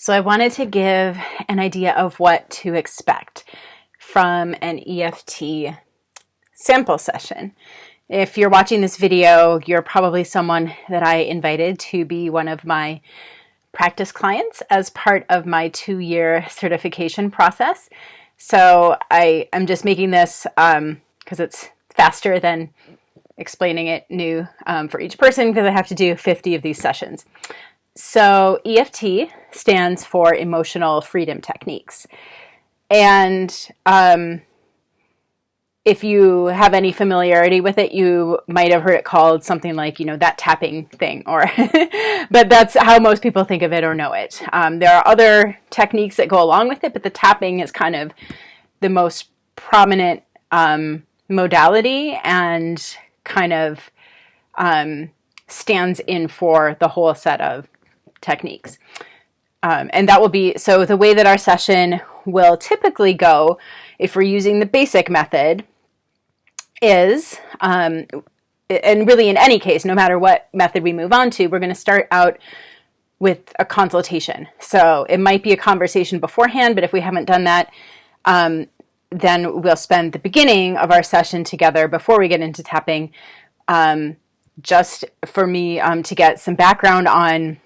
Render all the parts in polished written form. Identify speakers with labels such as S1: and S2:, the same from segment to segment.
S1: So I wanted to give an idea of what to expect from an EFT sample session. If you're watching this video, you're probably someone that I invited to be one of my practice clients as part of my 2-year certification process. So I'm just making this because it's faster than explaining it new for each person, because I have to do 50 of these sessions. So EFT stands for Emotional Freedom Techniques. And if you have any familiarity with it, you might have heard it called something like, that tapping thing, but that's how most people think of it or know it. There are other techniques that go along with it, but the tapping is kind of the most prominent modality and kind of stands in for the whole set of techniques. And that will be, so the way that our session will typically go, if we're using the basic method, is, and really in any case, no matter what method we move on to, we're going to start out with a consultation. So it might be a conversation beforehand, but if we haven't done that, then we'll spend the beginning of our session together before we get into tapping, just for me to get some background on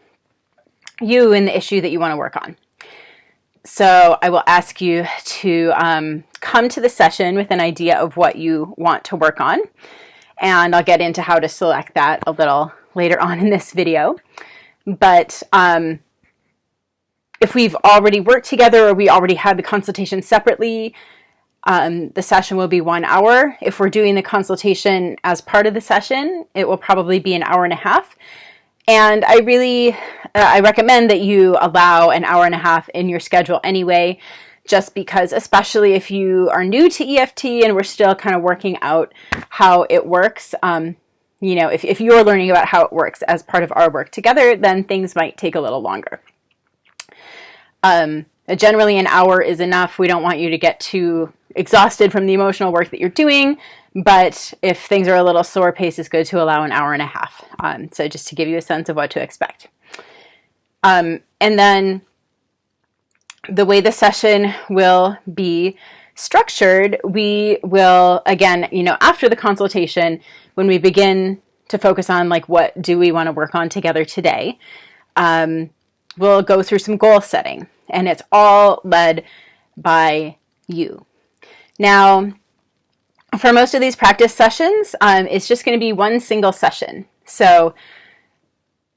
S1: you and the issue that you want to work on. So I will ask you to come to the session with an idea of what you want to work on, and I'll get into how to select that a little later on in this video. But if we've already worked together or we already had the consultation separately, the session will be 1 hour. If we're doing the consultation as part of the session, it will probably be an hour and a half. And I recommend that you allow an hour and a half in your schedule anyway, just because, especially if you are new to EFT and we're still kind of working out how it works, if you're learning about how it works as part of our work together, then things might take a little longer. Generally, an hour is enough. We don't want you to get too exhausted from the emotional work that you're doing, but if things are a little slower pace, it's good to allow an hour and a half. So just to give you a sense of what to expect. And then the way the session will be structured, we will, again, after the consultation, when we begin to focus on what do we want to work on together today, we'll go through some goal setting, and it's all led by you. Now, for most of these practice sessions, it's just going to be one single session. So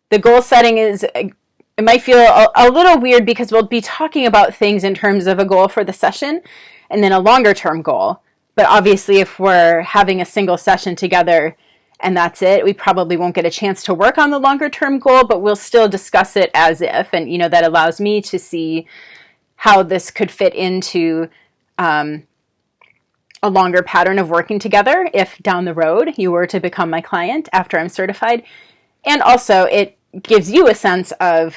S1: the goal setting it might feel a little weird because we'll be talking about things in terms of a goal for the session and then a longer term goal. But obviously, if we're having a single session together and that's it, we probably won't get a chance to work on the longer term goal, but we'll still discuss it as if, and that allows me to see how this could fit into a longer pattern of working together if down the road you were to become my client after I'm certified. And also it gives you a sense of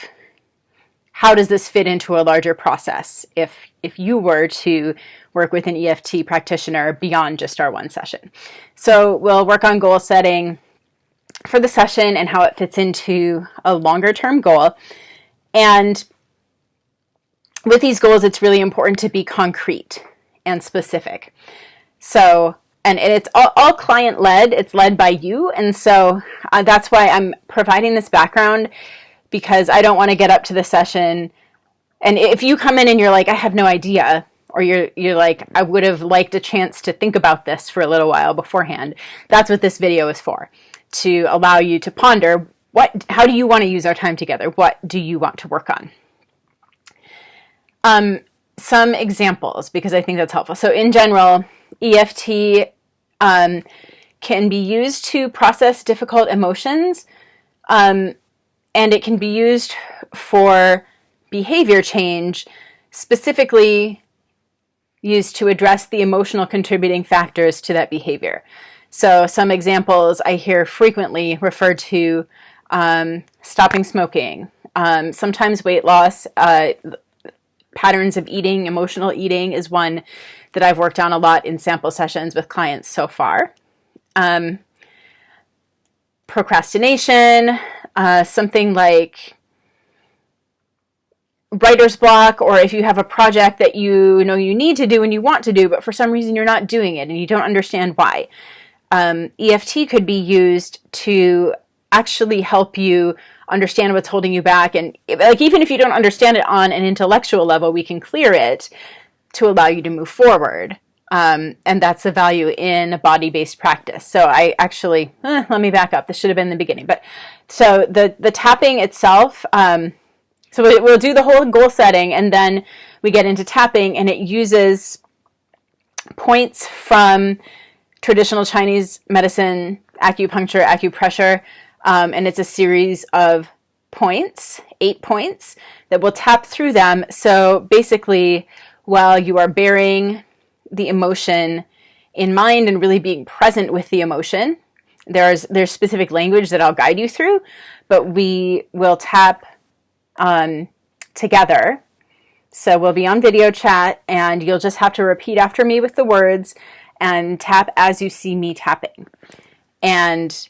S1: how does this fit into a larger process if you were to work with an EFT practitioner beyond just our one session. So we'll work on goal setting for the session and how it fits into a longer term goal. And with these goals, it's really important to be concrete and specific. So, and it's all client-led, it's led by you, and so that's why I'm providing this background, because I don't want to get up to the session, and if you come in and you're like, I have no idea, or you're like, I would have liked a chance to think about this for a little while beforehand, that's what this video is for, to allow you to ponder, how do you want to use our time together? What do you want to work on? Some examples, because I think that's helpful. So in general, EFT can be used to process difficult emotions, and it can be used for behavior change, specifically used to address the emotional contributing factors to that behavior. So some examples I hear frequently referred to: stopping smoking, sometimes weight loss, patterns of eating, emotional eating is one that I've worked on a lot in sample sessions with clients so far. Procrastination, something like writer's block, or if you have a project that you know you need to do and you want to do, but for some reason you're not doing it and you don't understand why. EFT could be used to actually help you understand what's holding you back. And like, even if you don't understand it on an intellectual level, we can clear it to allow you to move forward. And that's the value in body-based practice. So I actually, let me back up. This should have been the beginning. But so the tapping itself, so we'll do the whole goal setting, and then we get into tapping, and it uses points from traditional Chinese medicine, acupuncture, acupressure, and it's a series of points, 8 points, that will tap through them. So basically, while you are bearing the emotion in mind and really being present with the emotion, there's specific language that I'll guide you through, but we will tap together. So we'll be on video chat, and you'll just have to repeat after me with the words and tap as you see me tapping. And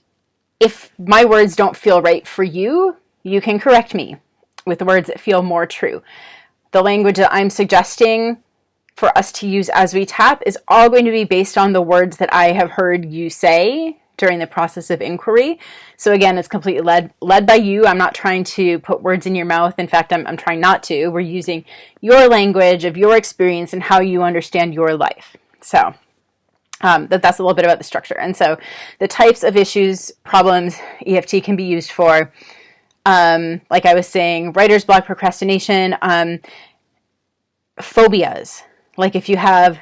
S1: if my words don't feel right for you, you can correct me with the words that feel more true. The language that I'm suggesting for us to use as we tap is all going to be based on the words that I have heard you say during the process of inquiry. So again, it's completely led by you. I'm not trying to put words in your mouth. In fact, I'm trying not to. We're using your language of your experience and how you understand your life. So that's a little bit about the structure. And so the types of issues, problems EFT can be used for, like I was saying, writer's block, procrastination, phobias. Like if you have,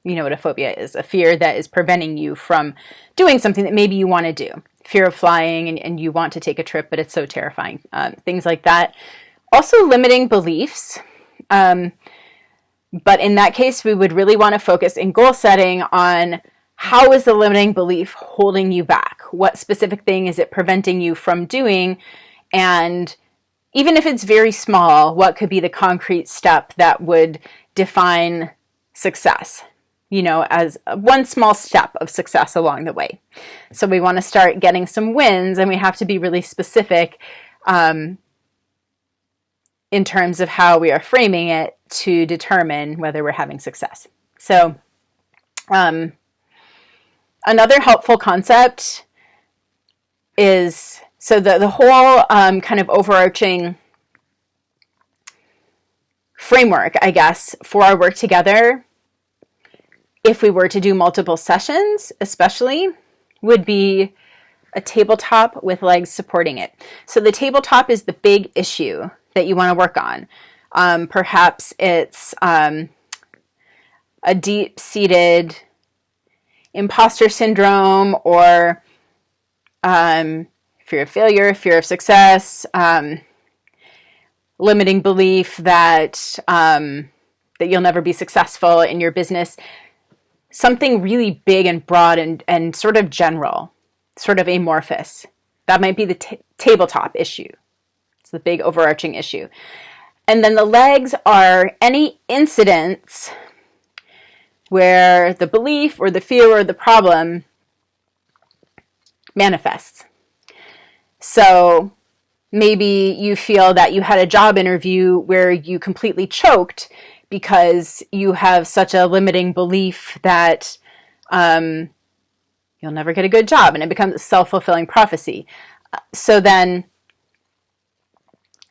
S1: you know what a phobia is, a fear that is preventing you from doing something that maybe you want to do. Fear of flying, and you want to take a trip, but it's so terrifying. Things like that. Also limiting beliefs. But in that case, we would really want to focus in goal setting on how is the limiting belief holding you back? What specific thing is it preventing you from doing? And even if it's very small, what could be the concrete step that would define success? You know, as one small step of success along the way. So we want to start getting some wins, and we have to be really specific in terms of how we are framing it to determine whether we're having success. So another helpful concept is, so the whole kind of overarching framework, I guess, for our work together, if we were to do multiple sessions, especially, would be a tabletop with legs supporting it. So the tabletop is the big issue that you want to work on. Perhaps it's a deep-seated imposter syndrome, or fear of failure, fear of success, limiting belief that you'll never be successful in your business. Something really big and broad and sort of general, sort of amorphous. That might be the tabletop issue. It's the big overarching issue. And then the legs are any incidents where the belief or the fear or the problem manifests. So maybe you feel that you had a job interview where you completely choked because you have such a limiting belief that you'll never get a good job, and it becomes a self-fulfilling prophecy. So then,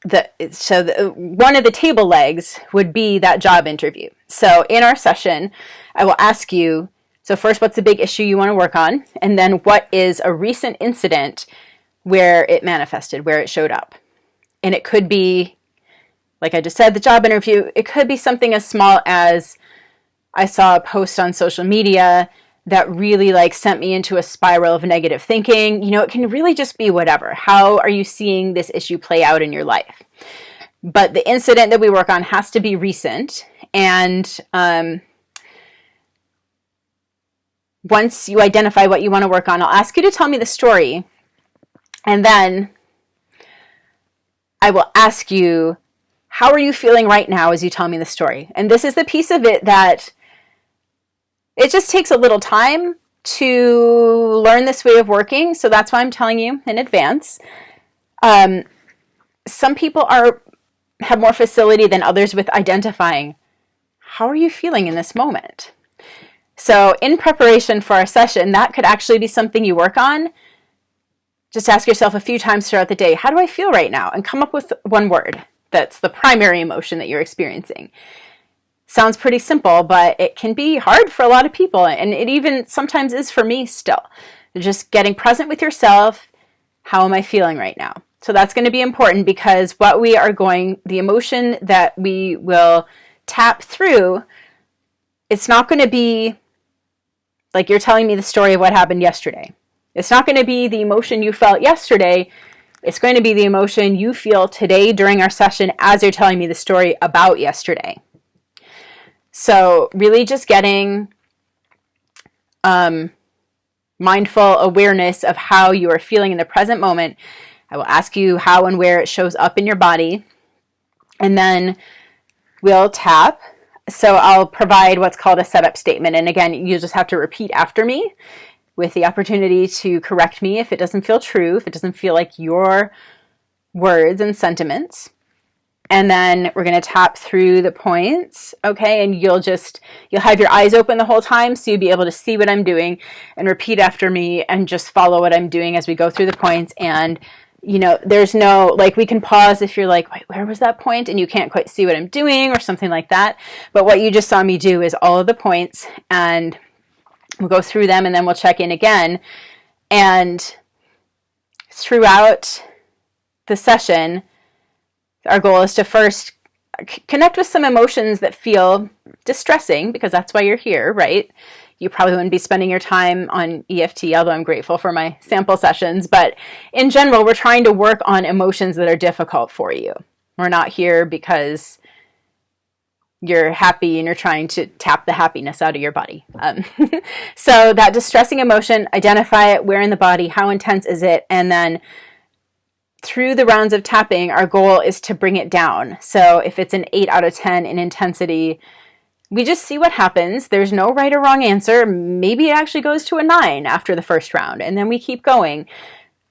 S1: one of the table legs would be that job interview. So in our session, I will ask you, so first, what's the big issue you want to work on? And then what is a recent incident where it manifested, where it showed up? And it could be, like I just said, the job interview. It could be something as small as I saw a post on social media that really sent me into a spiral of negative thinking. You know, it can really just be whatever. How are you seeing this issue play out in your life? But the incident that we work on has to be recent. And once you identify what you want to work on, I'll ask you to tell me the story. And then I will ask you, how are you feeling right now as you tell me the story? And this is the piece of it that it just takes a little time to learn this way of working. So that's why I'm telling you in advance. Some people are have more facility than others with identifying how are you feeling in this moment. So in preparation for our session, that could actually be something you work on. Just ask yourself a few times throughout the day, how do I feel right now? And come up with one word that's the primary emotion that you're experiencing. Sounds pretty simple, but it can be hard for a lot of people. And it even sometimes is for me still. Just getting present with yourself. How am I feeling right now? So that's going to be important, because the emotion that we will tap through, it's not going to be like you're telling me the story of what happened yesterday. It's not going to be the emotion you felt yesterday. It's going to be the emotion you feel today during our session as you're telling me the story about yesterday. So really just getting mindful awareness of how you are feeling in the present moment. I will ask you how and where it shows up in your body. And then we'll tap. So I'll provide what's called a setup statement. And again, you just have to repeat after me with the opportunity to correct me if it doesn't feel true, if it doesn't feel like your words and sentiments. And then we're going to tap through the points, okay? And you'll have your eyes open the whole time, so you'll be able to see what I'm doing and repeat after me and just follow what I'm doing as we go through the points. And, there's no, like, we can pause if you're like, wait, where was that point? And you can't quite see what I'm doing or something like that. But what you just saw me do is all of the points, and we'll go through them, and then we'll check in again. And throughout the session, our goal is to first connect with some emotions that feel distressing, because that's why you're here, right? You probably wouldn't be spending your time on EFT, although I'm grateful for my sample sessions. But in general, we're trying to work on emotions that are difficult for you. We're not here because you're happy and you're trying to tap the happiness out of your body. So that distressing emotion, identify it, where in the body, how intense is it, and then through the rounds of tapping, our goal is to bring it down. So if it's an 8 out of 10 in intensity, we just see what happens. There's no right or wrong answer. Maybe it actually goes to a 9 after the first round, and then we keep going.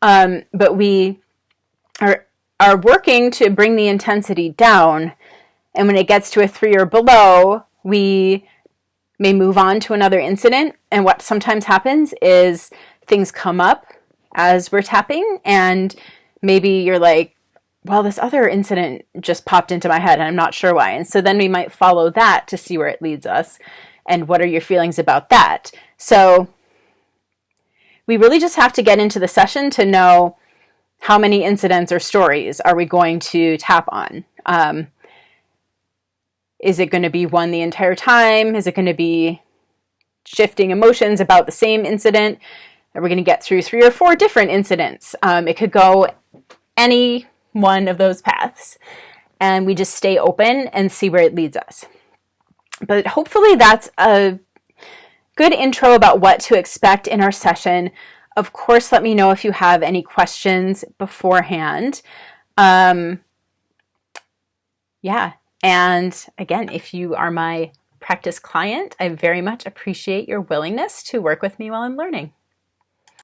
S1: But we are working to bring the intensity down, and when it gets to a 3 or below, we may move on to another incident. And what sometimes happens is things come up as we're tapping, and maybe you're like, well, this other incident just popped into my head and I'm not sure why. And so then we might follow that to see where it leads us and what are your feelings about that. So we really just have to get into the session to know how many incidents or stories are we going to tap on. Is it going to be one the entire time? Is it going to be shifting emotions about the same incident? Are we going to get through 3 or 4 different incidents? It could go any one of those paths, and we just stay open and see where it leads us. But hopefully that's a good intro about what to expect in our session. Of course, let me know if you have any questions beforehand. And again, if you are my practice client, I very much appreciate your willingness to work with me while I'm learning.